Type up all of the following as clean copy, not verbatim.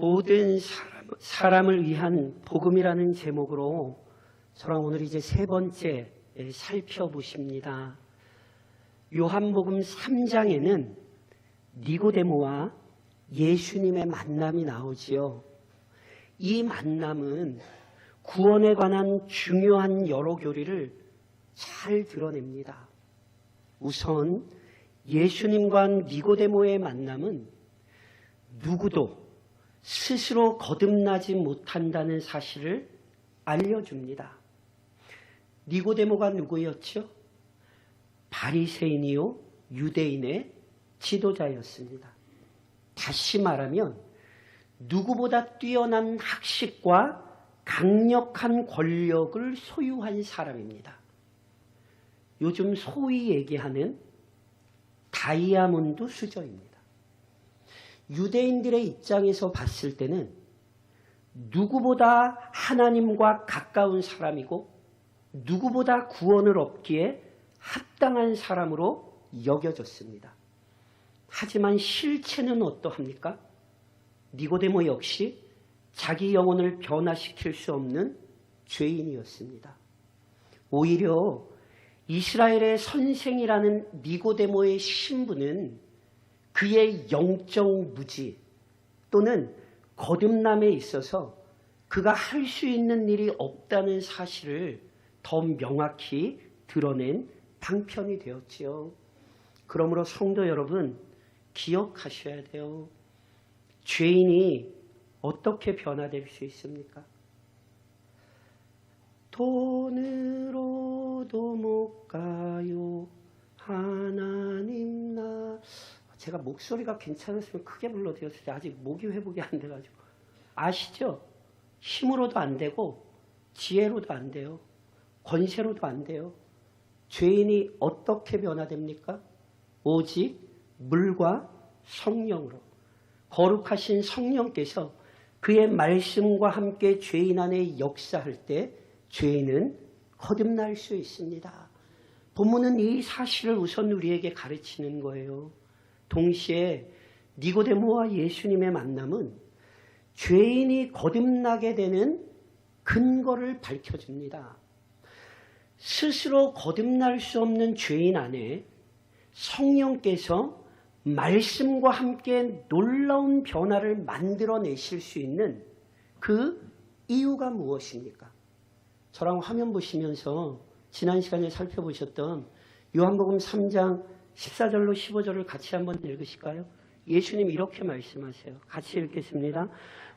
모든 사람을 위한 복음이라는 제목으로 저랑 오늘 이제 세 번째 살펴보십니다. 요한복음 3장에는 니고데모와 예수님의 만남이 나오지요. 이 만남은 구원에 관한 중요한 여러 교리를 잘 드러냅니다. 우선 예수님과 니고데모의 만남은 누구도 스스로 거듭나지 못한다는 사실을 알려줍니다. 니고데모가 누구였죠? 바리새인이요 유대인의 지도자였습니다. 다시 말하면 누구보다 뛰어난 학식과 강력한 권력을 소유한 사람입니다. 요즘 소위 얘기하는 다이아몬드 수저입니다. 유대인들의 입장에서 봤을 때는 누구보다 하나님과 가까운 사람이고 누구보다 구원을 얻기에 합당한 사람으로 여겨졌습니다. 하지만 실체는 어떠합니까? 니고데모 역시 자기 영혼을 변화시킬 수 없는 죄인이었습니다. 오히려 이스라엘의 선생이라는 니고데모의 신분은 그의 영적 무지 또는 거듭남에 있어서 그가 할 수 있는 일이 없다는 사실을 더 명확히 드러낸 방편이 되었지요. 그러므로 성도 여러분 기억하셔야 돼요. 죄인이 어떻게 변화될 수 있습니까? 돈으로도 못 가요 하나님 나. 제가 목소리가 괜찮았으면 크게 불러드렸을 때 아직 목이 회복이 안 돼가지고. 아시죠? 힘으로도 안 되고 지혜로도 안 돼요. 권세로도 안 돼요. 죄인이 어떻게 변화됩니까? 오직 물과 성령으로. 거룩하신 성령께서 그의 말씀과 함께 죄인 안에 역사할 때 죄인은 거듭날 수 있습니다. 본문은 이 사실을 우선 우리에게 가르치는 거예요. 동시에 니고데모와 예수님의 만남은 죄인이 거듭나게 되는 근거를 밝혀줍니다. 스스로 거듭날 수 없는 죄인 안에 성령께서 말씀과 함께 놀라운 변화를 만들어내실 수 있는 그 이유가 무엇입니까? 저랑 화면 보시면서 지난 시간에 살펴보셨던 요한복음 3장 14절로 15절을 같이 한번 읽으실까요? 예수님 이렇게 말씀하세요. 같이 읽겠습니다.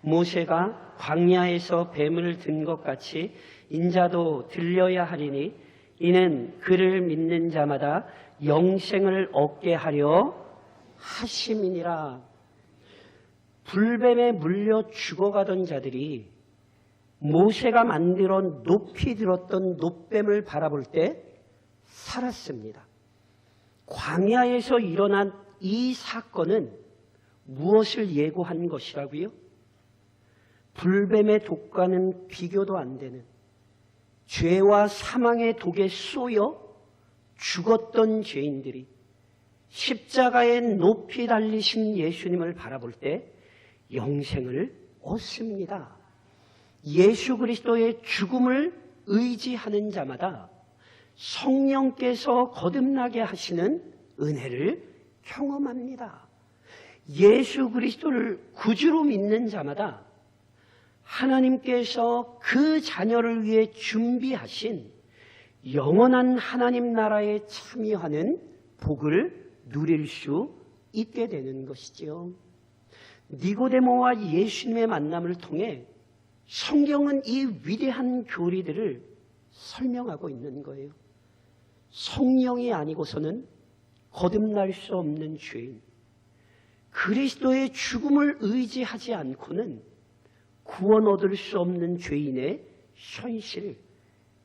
모세가 광야에서 뱀을 든 것 같이 인자도 들려야 하리니 이는 그를 믿는 자마다 영생을 얻게 하려 하심이니라. 불뱀에 물려 죽어가던 자들이 모세가 만들어 높이 들었던 놋뱀을 바라볼 때 살았습니다. 광야에서 일어난 이 사건은 무엇을 예고한 것이라고요? 불뱀의 독과는 비교도 안 되는 죄와 사망의 독에 쏘여 죽었던 죄인들이 십자가에 높이 달리신 예수님을 바라볼 때 영생을 얻습니다. 예수 그리스도의 죽음을 의지하는 자마다 성령께서 거듭나게 하시는 은혜를 경험합니다. 예수 그리스도를 구주로 믿는 자마다 하나님께서 그 자녀를 위해 준비하신 영원한 하나님 나라에 참여하는 복을 누릴 수 있게 되는 것이지요. 니고데모와 예수님의 만남을 통해 성경은 이 위대한 교리들을 설명하고 있는 거예요. 성령이 아니고서는 거듭날 수 없는 죄인, 그리스도의 죽음을 의지하지 않고는 구원 얻을 수 없는 죄인의 현실,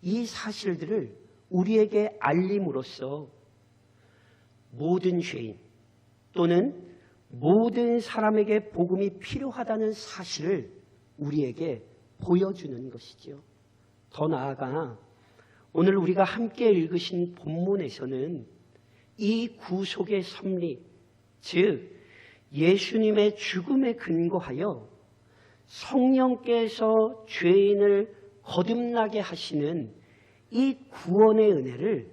이 사실들을 우리에게 알림으로써 모든 죄인 또는 모든 사람에게 복음이 필요하다는 사실을 우리에게 보여주는 것이지요. 더 나아가 오늘 우리가 함께 읽으신 본문에서는 이 구속의 섭리, 즉 예수님의 죽음에 근거하여 성령께서 죄인을 거듭나게 하시는 이 구원의 은혜를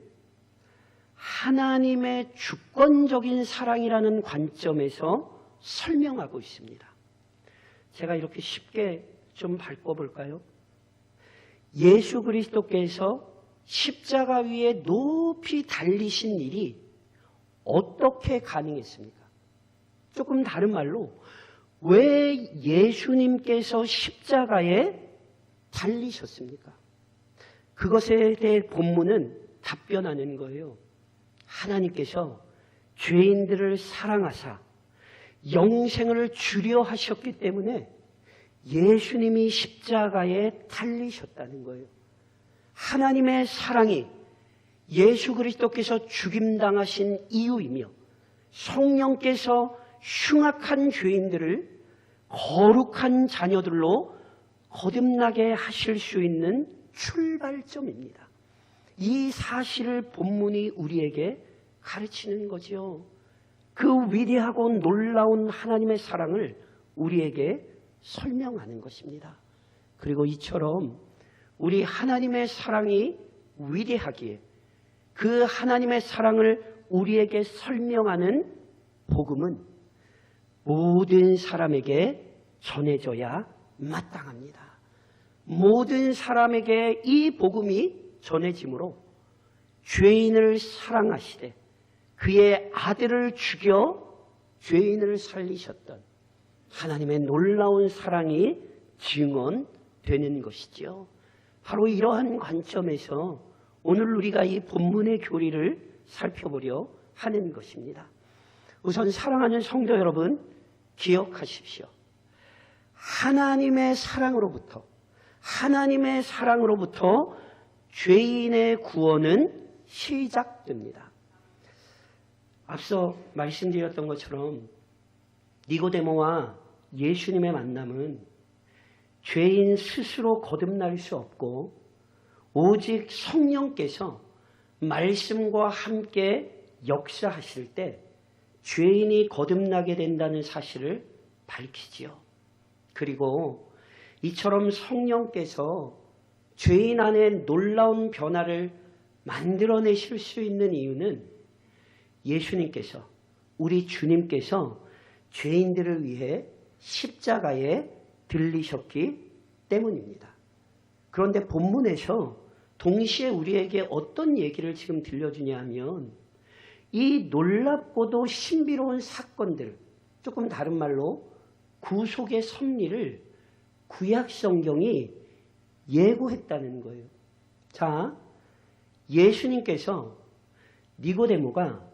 하나님의 주권적인 사랑이라는 관점에서 설명하고 있습니다. 제가 이렇게 쉽게 좀 바꿔볼까요? 예수 그리스도께서 십자가 위에 높이 달리신 일이 어떻게 가능했습니까? 조금 다른 말로 왜 예수님께서 십자가에 달리셨습니까? 그것에 대해 본문은 답변하는 거예요. 하나님께서 죄인들을 사랑하사 영생을 주려 하셨기 때문에 예수님이 십자가에 달리셨다는 거예요. 하나님의 사랑이 예수 그리스도께서 죽임당하신 이유이며 성령께서 흉악한 죄인들을 거룩한 자녀들로 거듭나게 하실 수 있는 출발점입니다. 이 사실을 본문이 우리에게 가르치는 거지요. 그 위대하고 놀라운 하나님의 사랑을 우리에게 설명하는 것입니다. 그리고 이처럼 우리 하나님의 사랑이 위대하기에 그 하나님의 사랑을 우리에게 설명하는 복음은 모든 사람에게 전해져야 마땅합니다. 모든 사람에게 이 복음이 전해지므로 죄인을 사랑하시되 그의 아들을 죽여 죄인을 살리셨던 하나님의 놀라운 사랑이 증언되는 것이지요. 바로 이러한 관점에서 오늘 우리가 이 본문의 교리를 살펴보려 하는 것입니다. 우선 사랑하는 성도 여러분, 기억하십시오. 하나님의 사랑으로부터 죄인의 구원은 시작됩니다. 앞서 말씀드렸던 것처럼 니고데모와 예수님의 만남은 죄인 스스로 거듭날 수 없고 오직 성령께서 말씀과 함께 역사하실 때 죄인이 거듭나게 된다는 사실을 밝히지요. 그리고 이처럼 성령께서 죄인 안에 놀라운 변화를 만들어내실 수 있는 이유는 예수님께서, 우리 주님께서 죄인들을 위해 십자가에 들리셨기 때문입니다. 그런데 본문에서 동시에 우리에게 어떤 얘기를 지금 들려주냐 하면 이 놀랍고도 신비로운 사건들, 조금 다른 말로 구속의 섭리를 구약 성경이 예고했다는 거예요. 자, 예수님께서 니고데모가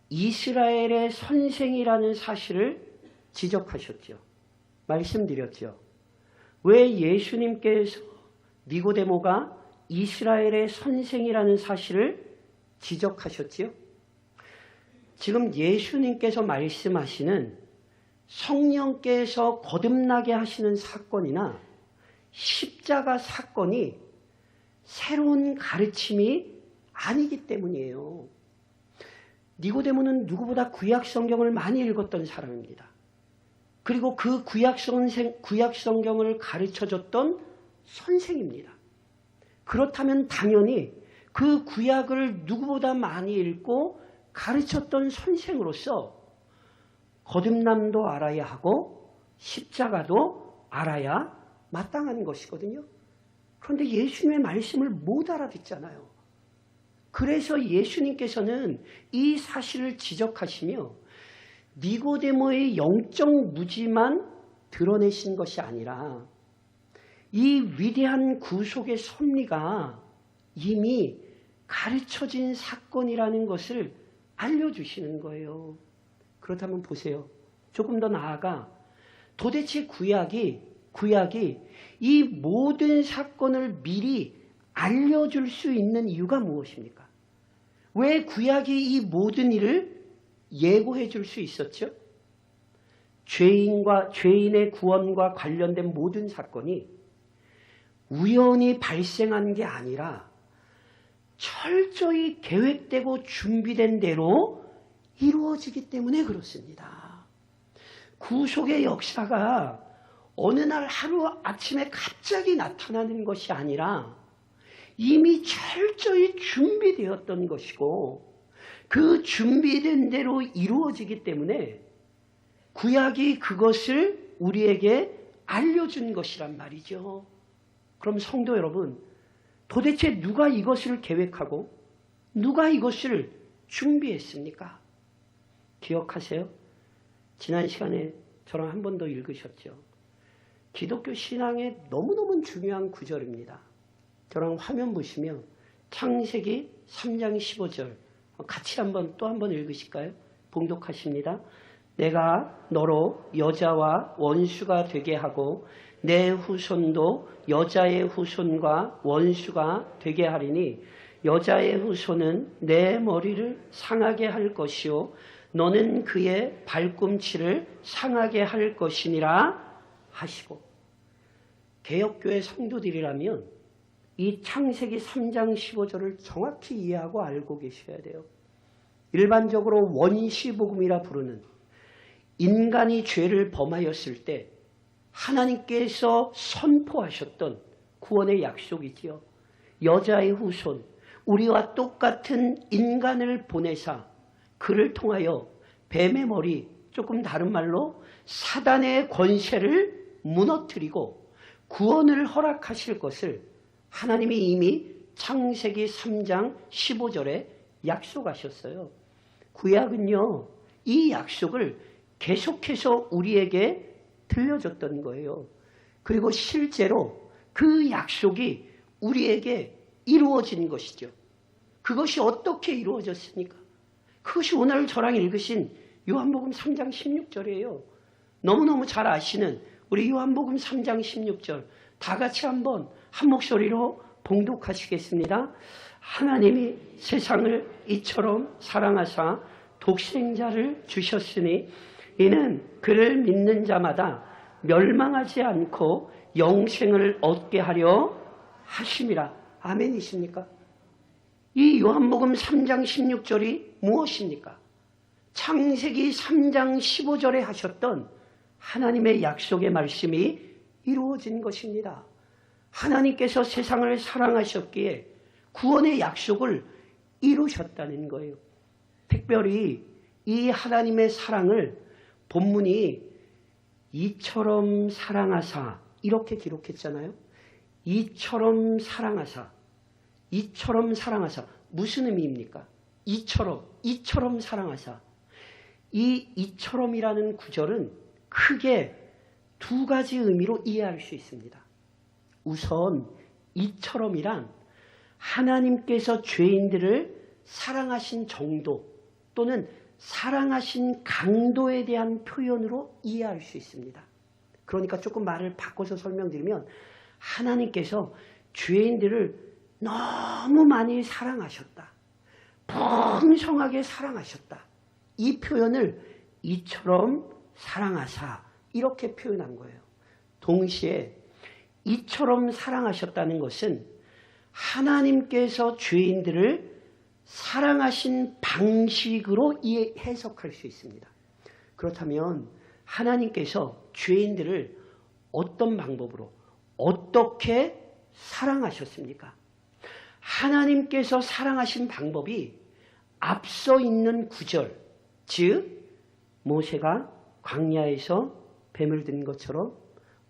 이스라엘의 선생이라는 사실을 지적하셨죠. 말씀드렸죠. 왜 예수님께서 니고데모가 이스라엘의 선생이라는 사실을 지적하셨지요? 지금 예수님께서 말씀하시는 성령께서 거듭나게 하시는 사건이나 십자가 사건이 새로운 가르침이 아니기 때문이에요. 니고데모는 누구보다 구약 성경을 많이 읽었던 사람입니다. 그리고 그 구약 성경을 가르쳐줬던 선생입니다. 그렇다면 당연히 그 구약을 누구보다 많이 읽고 가르쳤던 선생으로서 거듭남도 알아야 하고 십자가도 알아야 마땅한 것이거든요. 그런데 예수님의 말씀을 못 알아듣잖아요. 그래서 예수님께서는 이 사실을 지적하시며 니고데모의 영적 무지만 드러내신 것이 아니라 이 위대한 구속의 섭리가 이미 가르쳐진 사건이라는 것을 알려주시는 거예요. 그렇다면 보세요. 조금 더 나아가 도대체 구약이 이 모든 사건을 미리 알려줄 수 있는 이유가 무엇입니까? 왜 구약이 이 모든 일을 예고해 줄 수 있었죠? 죄인의 구원과 관련된 모든 사건이 우연히 발생한 게 아니라 철저히 계획되고 준비된 대로 이루어지기 때문에 그렇습니다. 구속의 역사가 어느 날 하루 아침에 갑자기 나타나는 것이 아니라 이미 철저히 준비되었던 것이고 그 준비된 대로 이루어지기 때문에 구약이 그것을 우리에게 알려준 것이란 말이죠. 그럼 성도 여러분, 도대체 누가 이것을 계획하고 누가 이것을 준비했습니까? 기억하세요? 지난 시간에 저랑 한 번 더 읽으셨죠? 기독교 신앙의 너무너무 중요한 구절입니다. 저랑 화면 보시면 창세기 3장 15절 같이 또 한 번 읽으실까요? 봉독하십니다. 내가 너로 여자와 원수가 되게 하고 내 후손도 여자의 후손과 원수가 되게 하리니 여자의 후손은 내 머리를 상하게 할 것이요 너는 그의 발꿈치를 상하게 할 것이니라 하시고, 개혁교회 성도들이라면 이 창세기 3장 15절을 정확히 이해하고 알고 계셔야 돼요. 일반적으로 원시복음이라 부르는 인간이 죄를 범하였을 때 하나님께서 선포하셨던 구원의 약속이지요. 여자의 후손, 우리와 똑같은 인간을 보내사 그를 통하여 뱀의 머리, 조금 다른 말로 사단의 권세를 무너뜨리고 구원을 허락하실 것을 하나님이 이미 창세기 3장 15절에 약속하셨어요. 구약은요, 이 약속을 계속해서 우리에게 들려줬던 거예요. 그리고 실제로 그 약속이 우리에게 이루어진 것이죠. 그것이 어떻게 이루어졌습니까? 그것이 오늘 저랑 읽으신 요한복음 3장 16절이에요. 너무너무 잘 아시는 우리 요한복음 3장 16절 다 같이 한번 한 목소리로 봉독하시겠습니다. 하나님이 세상을 이처럼 사랑하사 독생자를 주셨으니 이는 그를 믿는 자마다 멸망하지 않고 영생을 얻게 하려 하심이라. 아멘이십니까? 이 요한복음 3장 16절이 무엇입니까? 창세기 3장 15절에 하셨던 하나님의 약속의 말씀이 이루어진 것입니다. 하나님께서 세상을 사랑하셨기에 구원의 약속을 이루셨다는 거예요. 특별히 이 하나님의 사랑을 본문이 이처럼 사랑하사 이렇게 기록했잖아요. 이처럼 사랑하사, 이처럼 사랑하사 무슨 의미입니까? 이처럼 사랑하사. 이 이처럼이라는 구절은 크게 두 가지 의미로 이해할 수 있습니다. 우선 이처럼이란 하나님께서 죄인들을 사랑하신 정도 또는 사랑하신 강도에 대한 표현으로 이해할 수 있습니다. 그러니까 조금 말을 바꿔서 설명드리면 하나님께서 죄인들을 너무 많이 사랑하셨다. 풍성하게 사랑하셨다. 이 표현을 이처럼 사랑하사 이렇게 표현한 거예요. 동시에 이처럼 사랑하셨다는 것은 하나님께서 죄인들을 사랑하신 방식으로 해석할 수 있습니다. 그렇다면 하나님께서 죄인들을 어떤 방법으로 어떻게 사랑하셨습니까? 하나님께서 사랑하신 방법이 앞서 있는 구절, 즉 모세가 광야에서 뱀을 든 것처럼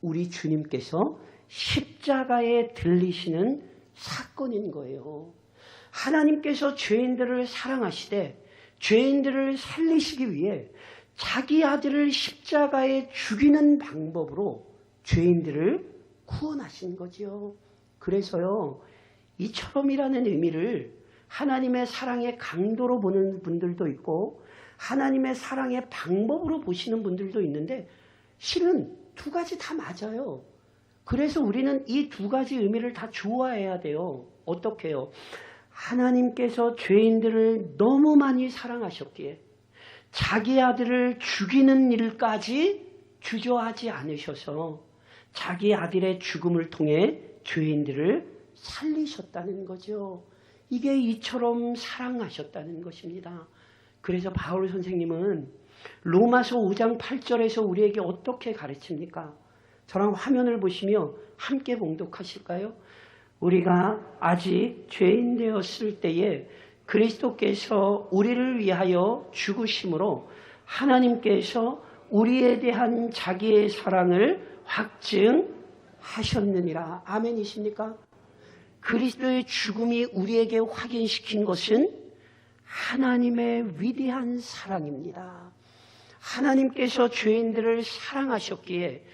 우리 주님께서 십자가에 들리시는 사건인 거예요. 하나님께서 죄인들을 사랑하시되 죄인들을 살리시기 위해 자기 아들을 십자가에 죽이는 방법으로 죄인들을 구원하신 거죠. 그래서요, 이처럼이라는 의미를 하나님의 사랑의 강도로 보는 분들도 있고 하나님의 사랑의 방법으로 보시는 분들도 있는데 실은 두 가지 다 맞아요. 그래서 우리는 이 두 가지 의미를 다 좋아해야 돼요. 어떻게 해요? 하나님께서 죄인들을 너무 많이 사랑하셨기에 자기 아들을 죽이는 일까지 주저하지 않으셔서 자기 아들의 죽음을 통해 죄인들을 살리셨다는 거죠. 이게 이처럼 사랑하셨다는 것입니다. 그래서 바울 선생님은 로마서 5장 8절에서 우리에게 어떻게 가르칩니까? 저랑 화면을 보시며 함께 봉독하실까요? 우리가 아직 죄인 되었을 때에 그리스도께서 우리를 위하여 죽으심으로 하나님께서 우리에 대한 자기의 사랑을 확증하셨느니라. 아멘이십니까? 그리스도의 죽음이 우리에게 확인시킨 것은 하나님의 위대한 사랑입니다. 하나님께서 죄인들을 사랑하셨기에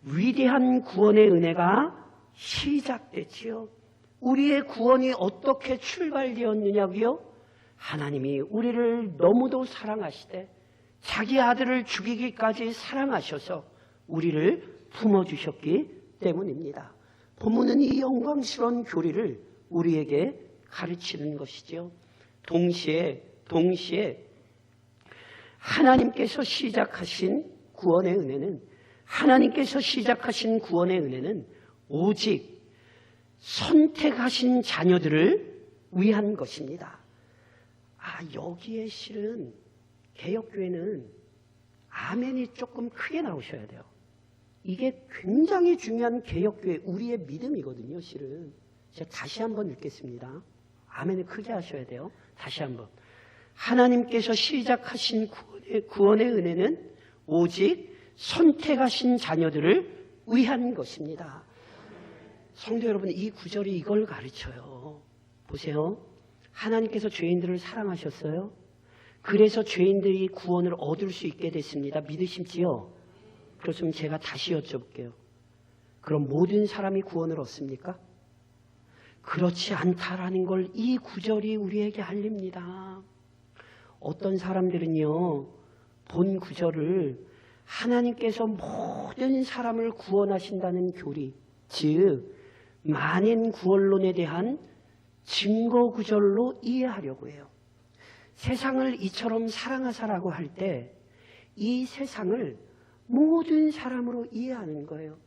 위대한 구원의 은혜가 시작됐지요. 우리의 구원이 어떻게 출발되었느냐고요? 하나님이 우리를 너무도 사랑하시되 자기 아들을 죽이기까지 사랑하셔서 우리를 품어주셨기 때문입니다. 본문은 이 영광스러운 교리를 우리에게 가르치는 것이죠. 동시에 하나님께서 시작하신 구원의 은혜는 오직 선택하신 자녀들을 위한 것입니다. 여기에 실은 개혁교회는 아멘이 조금 크게 나오셔야 돼요. 이게 굉장히 중요한 개혁교회 우리의 믿음이거든요. 실은 제가 다시 한번 읽겠습니다. 아멘을 크게 하셔야 돼요. 다시 한번. 하나님께서 시작하신 구원의 은혜는 오직 선택하신 자녀들을 위한 것입니다. 성도 여러분, 이 구절이 이걸 가르쳐요. 보세요. 하나님께서 죄인들을 사랑하셨어요. 그래서 죄인들이 구원을 얻을 수 있게 됐습니다. 믿으십지요? 그렇다면 제가 다시 여쭤볼게요. 그럼 모든 사람이 구원을 얻습니까? 그렇지 않다라는 걸 이 구절이 우리에게 알립니다. 어떤 사람들은요, 본 구절을 하나님께서 모든 사람을 구원하신다는 교리, 즉 만인 구원론에 대한 증거 구절로 이해하려고 해요. 세상을 이처럼 사랑하사라고 할 때 이 세상을 모든 사람으로 이해하는 거예요.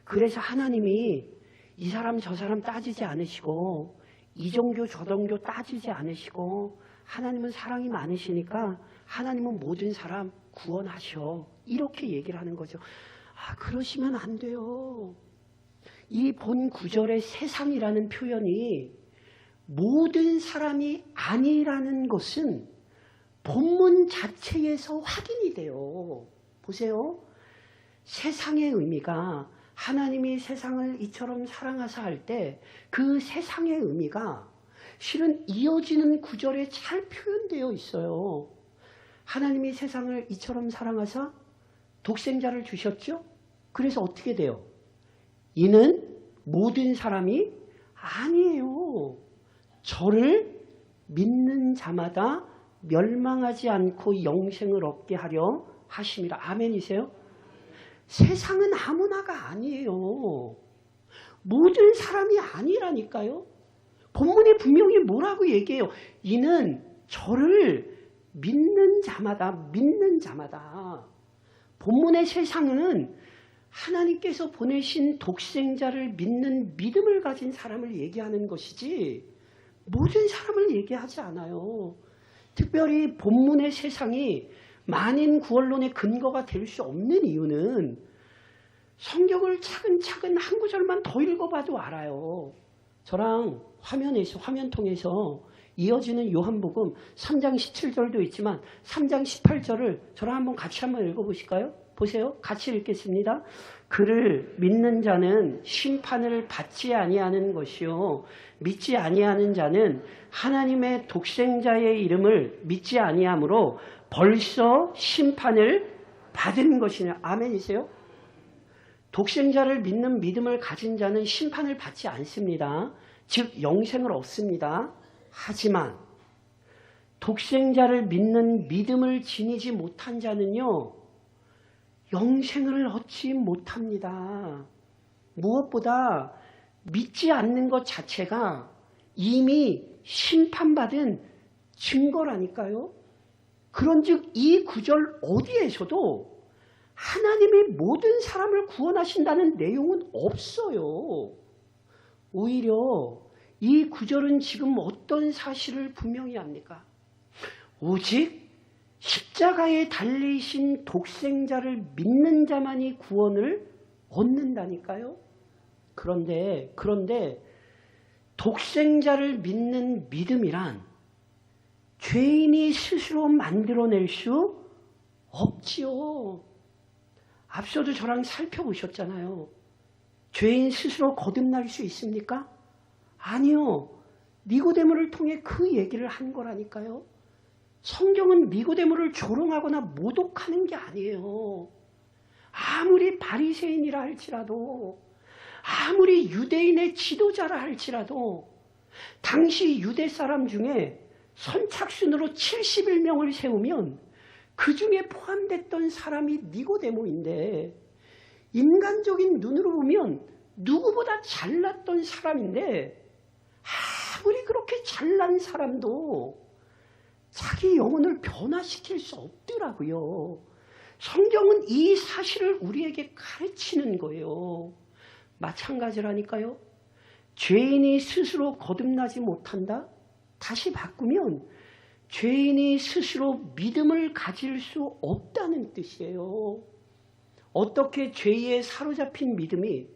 그래서 하나님이 이 사람 저 사람 따지지 않으시고 이 종교 저 종교 따지지 않으시고 하나님은 사랑이 많으시니까 하나님은 모든 사람 구원하셔. 이렇게 얘기를 하는 거죠. 그러시면 안 돼요. 이 본 구절의 세상이라는 표현이 모든 사람이 아니라는 것은 본문 자체에서 확인이 돼요. 보세요. 세상의 의미가 하나님이 세상을 이처럼 사랑하사 할 때 그 세상의 의미가 실은 이어지는 구절에 잘 표현되어 있어요. 하나님이 세상을 이처럼 사랑하사 독생자를 주셨죠? 그래서 어떻게 돼요? 이는 모든 사람이 아니에요. 저를 믿는 자마다 멸망하지 않고 영생을 얻게 하려 하심이라. 아멘이세요? 세상은 아무나가 아니에요. 모든 사람이 아니라니까요. 본문이 분명히 뭐라고 얘기해요? 이는 저를 믿는 자마다. 본문의 세상은 하나님께서 보내신 독생자를 믿는 믿음을 가진 사람을 얘기하는 것이지 모든 사람을 얘기하지 않아요. 특별히 본문의 세상이 만인 구원론의 근거가 될 수 없는 이유는 성경을 차근차근 한 구절만 더 읽어봐도 알아요. 저랑 화면 통해서 이어지는 요한복음 3장 17절도 있지만 3장 18절을 저랑 같이 한번 읽어보실까요? 보세요. 같이 읽겠습니다. 그를 믿는 자는 심판을 받지 아니하는 것이요 믿지 아니하는 자는 하나님의 독생자의 이름을 믿지 아니하므로 벌써 심판을 받은 것이냐. 아멘이세요? 독생자를 믿는 믿음을 가진 자는 심판을 받지 않습니다. 즉 영생을 얻습니다. 하지만 독생자를 믿는 믿음을 지니지 못한 자는요 영생을 얻지 못합니다. 무엇보다 믿지 않는 것 자체가 이미 심판받은 증거라니까요. 그런즉 이 구절 어디에서도 하나님이 모든 사람을 구원하신다는 내용은 없어요. 오히려 이 구절은 지금 어떤 사실을 분명히 합니까? 오직 십자가에 달리신 독생자를 믿는 자만이 구원을 얻는다니까요. 그런데 독생자를 믿는 믿음이란 죄인이 스스로 만들어낼 수 없지요. 앞서도 저랑 살펴보셨잖아요. 죄인 스스로 거듭날 수 있습니까? 아니요. 니고데모를 통해 그 얘기를 한 거라니까요. 성경은 니고데모를 조롱하거나 모독하는 게 아니에요. 아무리 바리새인이라 할지라도, 아무리 유대인의 지도자라 할지라도 당시 유대 사람 중에 선착순으로 71명을 세우면 그 중에 포함됐던 사람이 니고데모인데, 인간적인 눈으로 보면 누구보다 잘났던 사람인데, 아무리 그렇게 잘난 사람도 자기 영혼을 변화시킬 수 없더라고요. 성경은 이 사실을 우리에게 가르치는 거예요. 마찬가지라니까요. 죄인이 스스로 거듭나지 못한다? 다시 바꾸면 죄인이 스스로 믿음을 가질 수 없다는 뜻이에요. 어떻게 죄에 사로잡힌 믿음이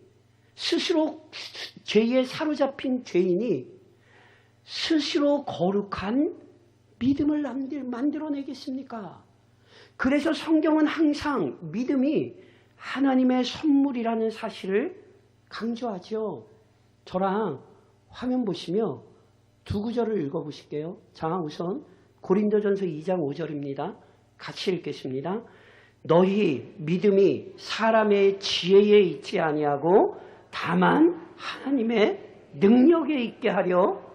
죄에 사로잡힌 죄인이 스스로 거룩한 믿음을 만들어내겠습니까? 그래서 성경은 항상 믿음이 하나님의 선물이라는 사실을 강조하죠. 저랑 화면 보시며 두 구절을 읽어보실게요. 자, 우선 고린도전서 2장 5절입니다. 같이 읽겠습니다. 너희 믿음이 사람의 지혜에 있지 아니하고 다만 하나님의 능력에 있게 하려.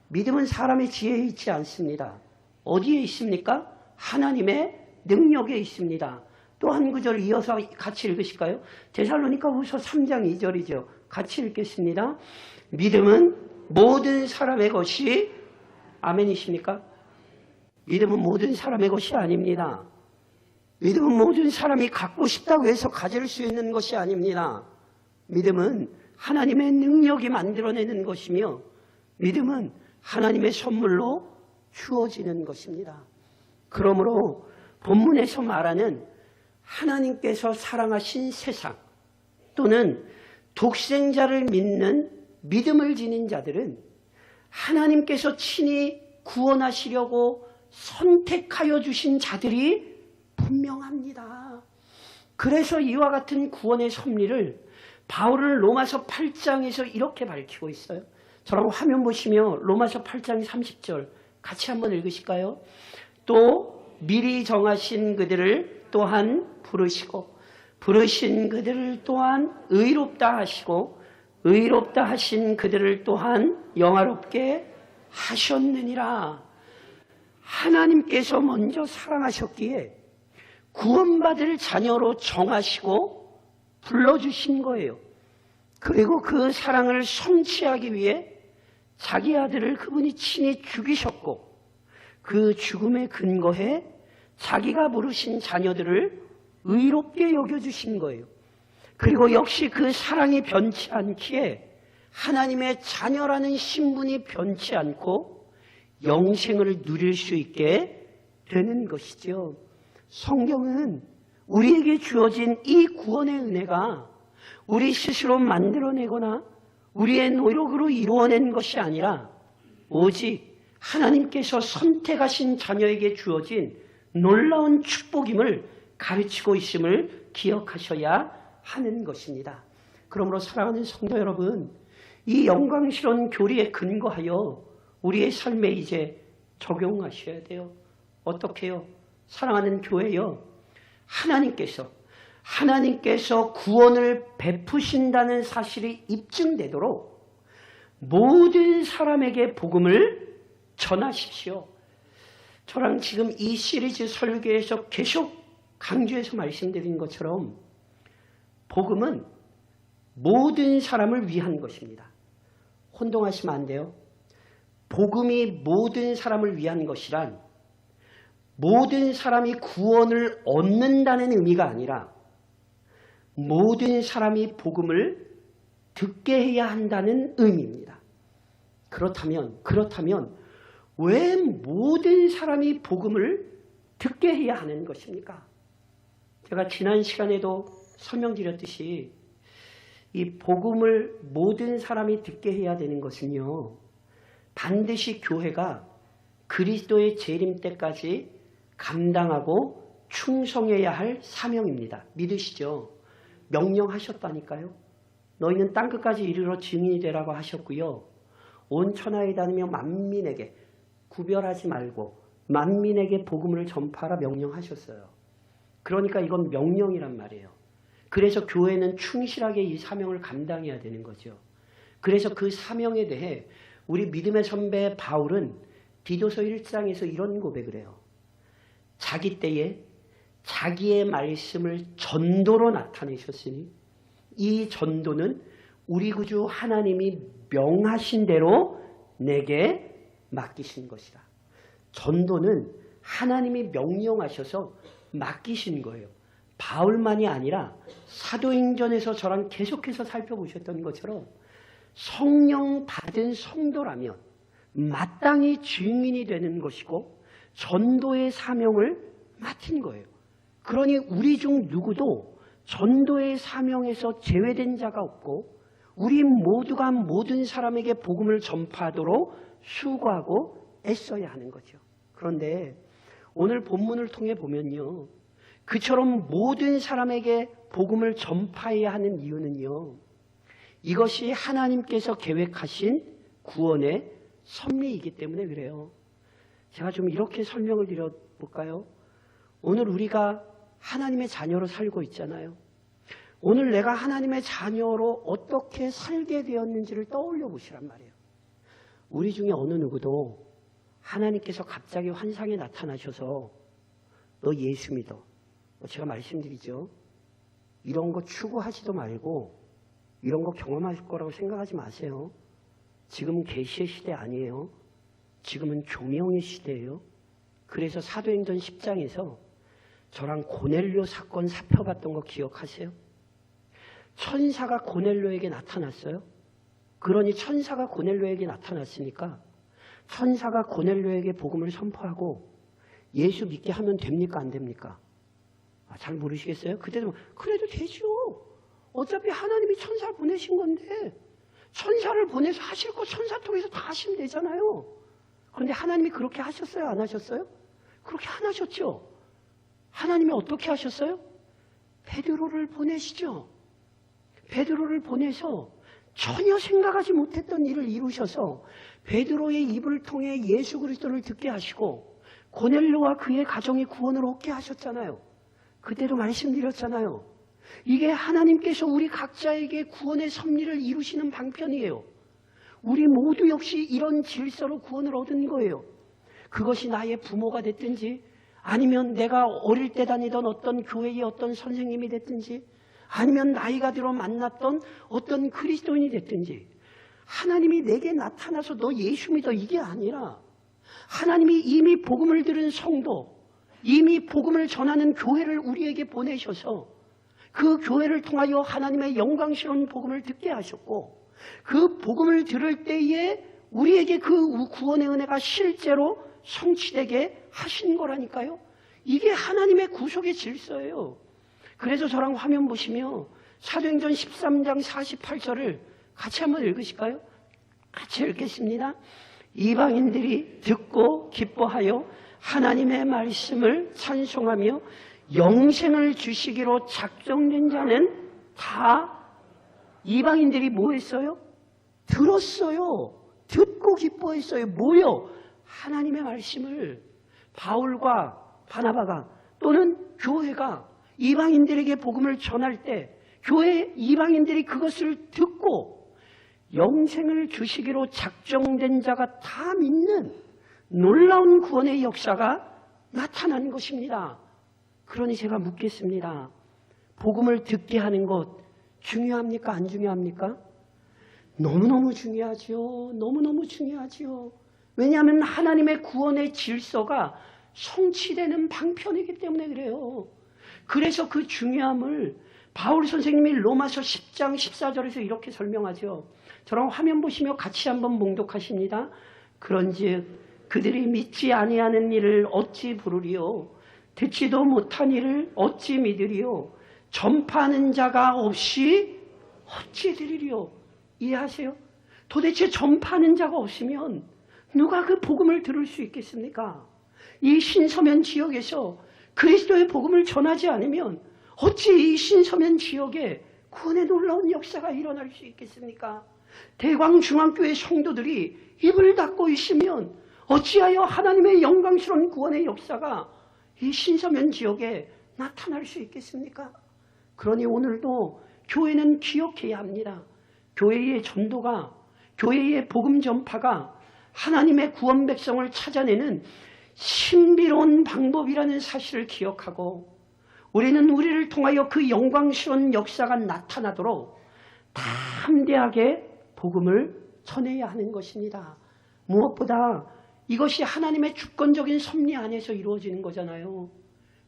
믿음은 사람의 지혜에 있지 않습니다. 어디에 있습니까? 하나님의 능력에 있습니다. 또 한 구절 이어서 같이 읽으실까요? 데살로니가후서 3장 2절이죠. 같이 읽겠습니다. 믿음은 모든 사람의 것이, 아멘이십니까? 믿음은 모든 사람의 것이 아닙니다. 믿음은 모든 사람이 갖고 싶다고 해서 가질 수 있는 것이 아닙니다. 믿음은 하나님의 능력이 만들어내는 것이며, 믿음은 하나님의 선물로 주어지는 것입니다. 그러므로 본문에서 말하는 하나님께서 사랑하신 세상 또는 독생자를 믿는 믿음을 지닌 자들은 하나님께서 친히 구원하시려고 선택하여 주신 자들이 분명합니다. 그래서 이와 같은 구원의 섭리를 바울은 로마서 8장에서 이렇게 밝히고 있어요. 저랑 화면 보시며 로마서 8장 30절 같이 한번 읽으실까요? 또 미리 정하신 그들을 또한 부르시고 부르신 그들을 또한 의롭다 하시고 의롭다 하신 그들을 또한 영화롭게 하셨느니라. 하나님께서 먼저 사랑하셨기에 구원받을 자녀로 정하시고 불러주신 거예요. 그리고 그 사랑을 성취하기 위해 자기 아들을 그분이 친히 죽이셨고 그 죽음에 근거해 자기가 부르신 자녀들을 의롭게 여겨주신 거예요. 그리고 역시 그 사랑이 변치 않기에 하나님의 자녀라는 신분이 변치 않고 영생을 누릴 수 있게 되는 것이죠. 성경은 우리에게 주어진 이 구원의 은혜가 우리 스스로 만들어내거나 우리의 노력으로 이루어낸 것이 아니라 오직 하나님께서 선택하신 자녀에게 주어진 놀라운 축복임을 가르치고 있음을 기억하셔야 하는 것입니다. 그러므로 사랑하는 성도 여러분, 이 영광스러운 교리에 근거하여 우리의 삶에 이제 적용하셔야 돼요. 어떻게 해요? 사랑하는 교회요. 하나님께서 구원을 베푸신다는 사실이 입증되도록 모든 사람에게 복음을 전하십시오. 저랑 지금 이 시리즈 설교에서 계속 강조해서 말씀드린 것처럼 복음은 모든 사람을 위한 것입니다. 혼동하시면 안 돼요. 복음이 모든 사람을 위한 것이란 모든 사람이 구원을 얻는다는 의미가 아니라 모든 사람이 복음을 듣게 해야 한다는 의미입니다. 그렇다면 왜 모든 사람이 복음을 듣게 해야 하는 것입니까? 제가 지난 시간에도 설명드렸듯이 이 복음을 모든 사람이 듣게 해야 되는 것은요, 반드시 교회가 그리스도의 재림 때까지 감당하고 충성해야 할 사명입니다. 믿으시죠? 명령하셨다니까요. 너희는 땅끝까지 이르러 증인이 되라고 하셨고요. 온 천하에 다니며 만민에게 구별하지 말고 만민에게 복음을 전파하라 명령하셨어요. 그러니까 이건 명령이란 말이에요. 그래서 교회는 충실하게 이 사명을 감당해야 되는 거죠. 그래서 그 사명에 대해 우리 믿음의 선배 바울은 디도서 1장에서 이런 고백을 해요. 자기 때에 자기의 말씀을 전도로 나타내셨으니 이 전도는 우리 구주 하나님이 명하신 대로 내게 맡기신 것이다. 전도는 하나님이 명령하셔서 맡기신 거예요. 바울만이 아니라 사도행전에서 저랑 계속해서 살펴보셨던 것처럼 성령 받은 성도라면 마땅히 증인이 되는 것이고 전도의 사명을 맡은 거예요. 그러니 우리 중 누구도 전도의 사명에서 제외된 자가 없고 우리 모두가 모든 사람에게 복음을 전파하도록 수고하고 애써야 하는 거죠. 그런데 오늘 본문을 통해 보면요, 그처럼 모든 사람에게 복음을 전파해야 하는 이유는요, 이것이 하나님께서 계획하신 구원의 섭리이기 때문에 그래요. 제가 좀 이렇게 설명을 드려볼까요? 오늘 우리가 하나님의 자녀로 살고 있잖아요. 오늘 내가 하나님의 자녀로 어떻게 살게 되었는지를 떠올려 보시란 말이에요. 우리 중에 어느 누구도 하나님께서 갑자기 환상에 나타나셔서 너 예수 믿어. 제가 말씀드리죠. 이런 거 추구하지도 말고 이런 거 경험하실 거라고 생각하지 마세요. 지금은 계시의 시대 아니에요. 지금은 조명의 시대예요. 그래서 사도행전 10장에서 저랑 고넬료 사건 살펴봤던 거 기억하세요? 천사가 고넬료에게 나타났어요. 그러니 천사가 고넬료에게 나타났으니까 천사가 고넬료에게 복음을 선포하고 예수 믿게 하면 됩니까? 안 됩니까? 잘 모르시겠어요? 그때도 그래도 되죠. 어차피 하나님이 천사를 보내신 건데 천사를 보내서 하실 거 천사 통해서 다 하시면 되잖아요. 그런데 하나님이 그렇게 하셨어요? 안 하셨어요? 그렇게 안 하셨죠. 하나님이 어떻게 하셨어요? 베드로를 보내시죠. 베드로를 보내서 전혀 생각하지 못했던 일을 이루셔서 베드로의 입을 통해 예수 그리스도를 듣게 하시고 고넬료와 그의 가정이 구원을 얻게 하셨잖아요. 그때도 말씀드렸잖아요. 이게 하나님께서 우리 각자에게 구원의 섭리를 이루시는 방편이에요. 우리 모두 역시 이런 질서로 구원을 얻은 거예요. 그것이 나의 부모가 됐든지 아니면 내가 어릴 때 다니던 어떤 교회의 어떤 선생님이 됐든지 아니면 나이가 들어 만났던 어떤 그리스도인이 됐든지 하나님이 내게 나타나서 너 예수 믿어 이게 아니라 하나님이 이미 복음을 들은 성도, 이미 복음을 전하는 교회를 우리에게 보내셔서 그 교회를 통하여 하나님의 영광스러운 복음을 듣게 하셨고 그 복음을 들을 때에 우리에게 그 구원의 은혜가 실제로 성취되게 하신 거라니까요. 이게 하나님의 구속의 질서예요. 그래서 저랑 화면 보시면 사도행전 13장 48절을 같이 한번 읽으실까요? 같이 읽겠습니다. 이방인들이 듣고 기뻐하여 하나님의 말씀을 찬송하며 영생을 주시기로 작정된 자는 다 이방인들이 뭐 했어요? 들었어요. 듣고 기뻐했어요. 뭐요? 하나님의 말씀을 바울과 바나바가 또는 교회가 이방인들에게 복음을 전할 때 교회 이방인들이 그것을 듣고 영생을 주시기로 작정된 자가 다 믿는 놀라운 구원의 역사가 나타난 것입니다. 그러니 제가 묻겠습니다. 복음을 듣게 하는 것 중요합니까? 안 중요합니까? 너무너무 중요하죠. 너무너무 중요하죠. 왜냐하면 하나님의 구원의 질서가 성취되는 방편이기 때문에 그래요. 그래서 그 중요함을 바울 선생님이 로마서 10장 14절에서 이렇게 설명하죠. 저랑 화면 보시며 같이 한번 봉독하십니다. 그런즉 그들이 믿지 아니하는 일을 어찌 부르리요? 듣지도 못한 일을 어찌 믿으리요? 전파하는 자가 없이 어찌 되리리요? 이해하세요? 도대체 전파하는 자가 없으면 누가 그 복음을 들을 수 있겠습니까? 이 신서면 지역에서 그리스도의 복음을 전하지 않으면 어찌 이 신서면 지역에 구원의 놀라운 역사가 일어날 수 있겠습니까? 대광중앙교회 성도들이 입을 닫고 있으면 어찌하여 하나님의 영광스러운 구원의 역사가 이 신서면 지역에 나타날 수 있겠습니까? 그러니 오늘도 교회는 기억해야 합니다. 교회의 전도가, 교회의 복음 전파가 하나님의 구원 백성을 찾아내는 신비로운 방법이라는 사실을 기억하고 우리는 우리를 통하여 그 영광스러운 역사가 나타나도록 담대하게 복음을 전해야 하는 것입니다. 무엇보다 이것이 하나님의 주권적인 섭리 안에서 이루어지는 거잖아요.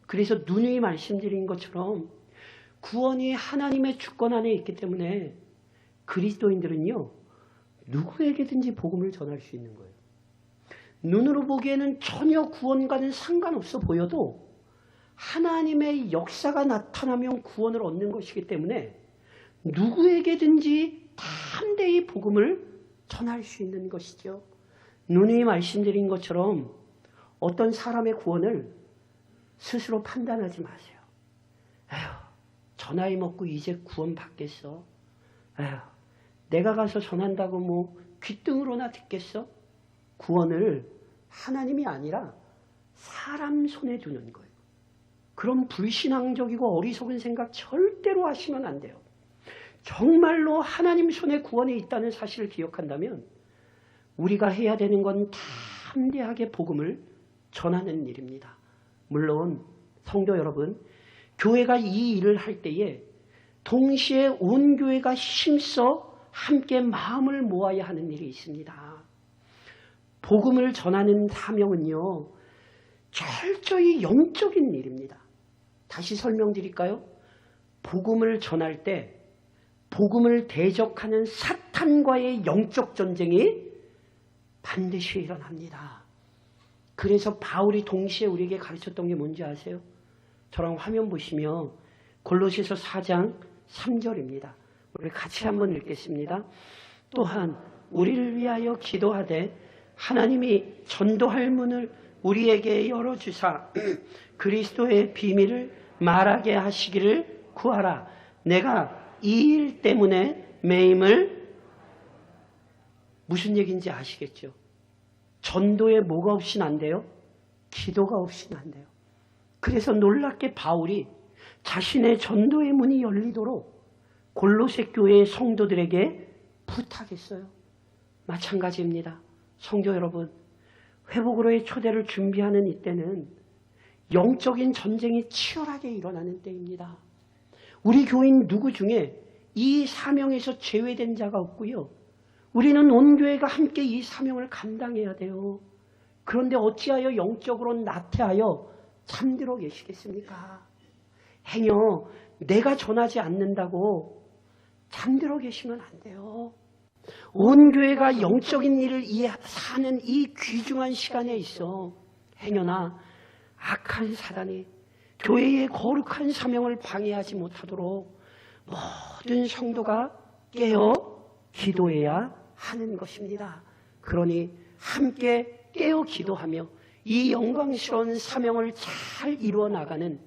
그래서 누누이 말씀드린 것처럼 구원이 하나님의 주권 안에 있기 때문에 그리스도인들은요, 누구에게든지 복음을 전할 수 있는 거예요. 눈으로 보기에는 전혀 구원과는 상관없어 보여도 하나님의 역사가 나타나면 구원을 얻는 것이기 때문에 누구에게든지 담대히 복음을 전할 수 있는 것이죠. 누누이 말씀드린 것처럼 어떤 사람의 구원을 스스로 판단하지 마세요. 에휴, 저 나이 먹고 이제 구원 받겠어? 에휴, 내가 가서 전한다고 뭐 귓등으로나 듣겠어? 구원을 하나님이 아니라 사람 손에 두는 거예요. 그런 불신앙적이고 어리석은 생각 절대로 하시면 안 돼요. 정말로 하나님 손에 구원이 있다는 사실을 기억한다면 우리가 해야 되는 건 담대하게 복음을 전하는 일입니다. 물론 성도 여러분, 교회가 이 일을 할 때에 동시에 온 교회가 힘써 함께 마음을 모아야 하는 일이 있습니다. 복음을 전하는 사명은요, 철저히 영적인 일입니다. 다시 설명드릴까요? 복음을 전할 때 복음을 대적하는 사탄과의 영적 전쟁이 반드시 일어납니다. 그래서 바울이 동시에 우리에게 가르쳤던 게 뭔지 아세요? 저랑 화면 보시면 골로새서 4장 3절입니다. 우리 같이 한번 읽겠습니다. 또한 우리를 위하여 기도하되 하나님이 전도할 문을 우리에게 열어주사 그리스도의 비밀을 말하게 하시기를 구하라. 내가 이 일 때문에 매임을, 무슨 얘기인지 아시겠죠? 전도에 뭐가 없이는 안 돼요? 기도가 없이는 안 돼요. 그래서 놀랍게 바울이 자신의 전도의 문이 열리도록 골로새 교회의 성도들에게 부탁했어요. 마찬가지입니다. 성도 여러분, 회복으로의 초대를 준비하는 이때는 영적인 전쟁이 치열하게 일어나는 때입니다. 우리 교인 누구 중에 이 사명에서 제외된 자가 없고요. 우리는 온 교회가 함께 이 사명을 감당해야 돼요. 그런데 어찌하여 영적으로 나태하여 잠들어 계시겠습니까? 행여 내가 전하지 않는다고 잠들어 계시면 안 돼요. 온 교회가 영적인 일을 사는 이 귀중한 시간에 있어 행여나 악한 사단이 교회의 거룩한 사명을 방해하지 못하도록 모든 성도가 깨어 기도해야 하는 것입니다. 그러니 함께 깨어 기도하며 이 영광스러운 사명을 잘 이루어 나가는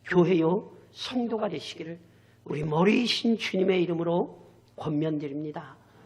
교회요 성도가 되시기를 우리 머리이신 주님의 이름으로 권면드립니다.